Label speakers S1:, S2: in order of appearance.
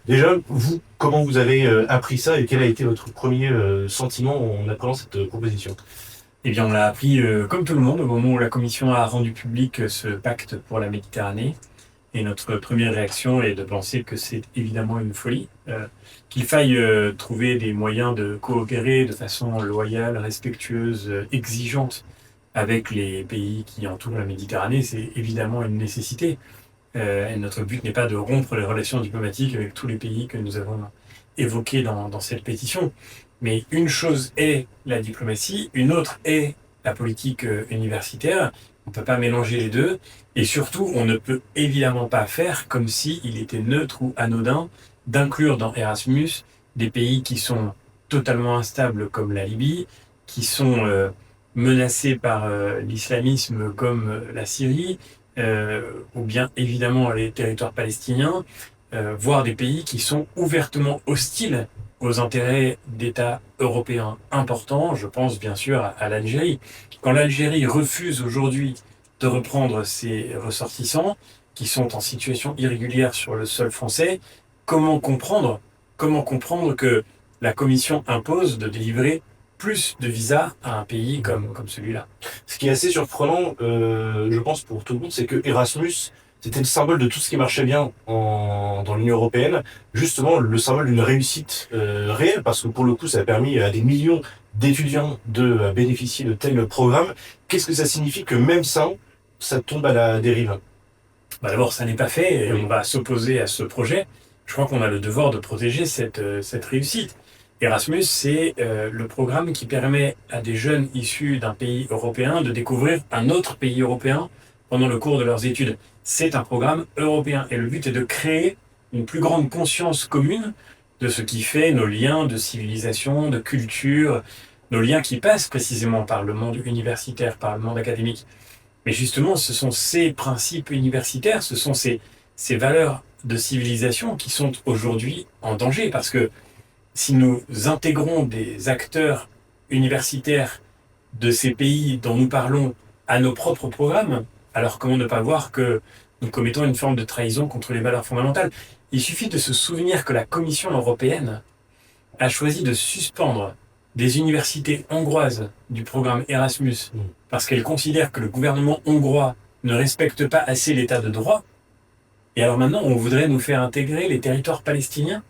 S1: Déjà, vous, comment vous avez appris ça et quel a été votre premier sentiment en apprenant cette proposition?
S2: Eh bien, on l'a appris comme tout le monde au moment où la Commission a rendu public ce pacte pour la Méditerranée. Et notre première réaction est de penser que c'est évidemment une folie, qu'il faille trouver des moyens de coopérer de façon loyale, respectueuse, exigeante avec les pays qui entourent la Méditerranée. C'est évidemment une nécessité. Et notre but n'est pas de rompre les relations diplomatiques avec tous les pays que nous avons évoqués dans cette pétition. Mais une chose est la diplomatie, une autre est la politique universitaire. On ne peut pas mélanger les deux. Et surtout, on ne peut évidemment pas faire comme s'il était neutre ou anodin d'inclure dans Erasmus des pays qui sont totalement instables comme la Libye, qui sont menacés par l'islamisme comme la Syrie, ou bien évidemment les territoires palestiniens, voire des pays qui sont ouvertement hostiles aux intérêts d'États européens importants. Je pense bien sûr à l'Algérie. Quand l'Algérie refuse aujourd'hui de reprendre ses ressortissants qui sont en situation irrégulière sur le sol français, comment comprendre, comment comprendre que la Commission impose de délivrer plus de visas à un pays comme celui-là?
S1: Ce qui est assez surprenant, je pense, pour tout le monde, c'est que Erasmus, c'était le symbole de tout ce qui marchait bien dans l'Union européenne, justement le symbole d'une réussite réelle, parce que pour le coup, ça a permis à des millions d'étudiants de bénéficier de tels programmes. Qu'est-ce que ça signifie que même ça tombe à la dérive?
S2: Bah d'abord, ça n'est pas fait et on
S1: Oui.
S2: va s'opposer à ce projet. Je crois qu'on a le devoir de protéger cette réussite. Erasmus, c'est le programme qui permet à des jeunes issus d'un pays européen de découvrir un autre pays européen pendant le cours de leurs études. C'est un programme européen et le but est de créer une plus grande conscience commune de ce qui fait nos liens de civilisation, de culture, nos liens qui passent précisément par le monde universitaire, par le monde académique. Mais justement, ce sont ces principes universitaires, ce sont ces valeurs de civilisation qui sont aujourd'hui en danger. Parce que si nous intégrons des acteurs universitaires de ces pays dont nous parlons à nos propres programmes, alors comment ne pas voir que nous commettons une forme de trahison contre les valeurs fondamentales? Il suffit de se souvenir que la Commission européenne a choisi de suspendre des universités hongroises du programme Erasmus
S1: Mm.
S2: parce qu'elle considère que le gouvernement hongrois ne respecte pas assez l'état de droit. Et alors maintenant, on voudrait nous faire intégrer les territoires palestiniens.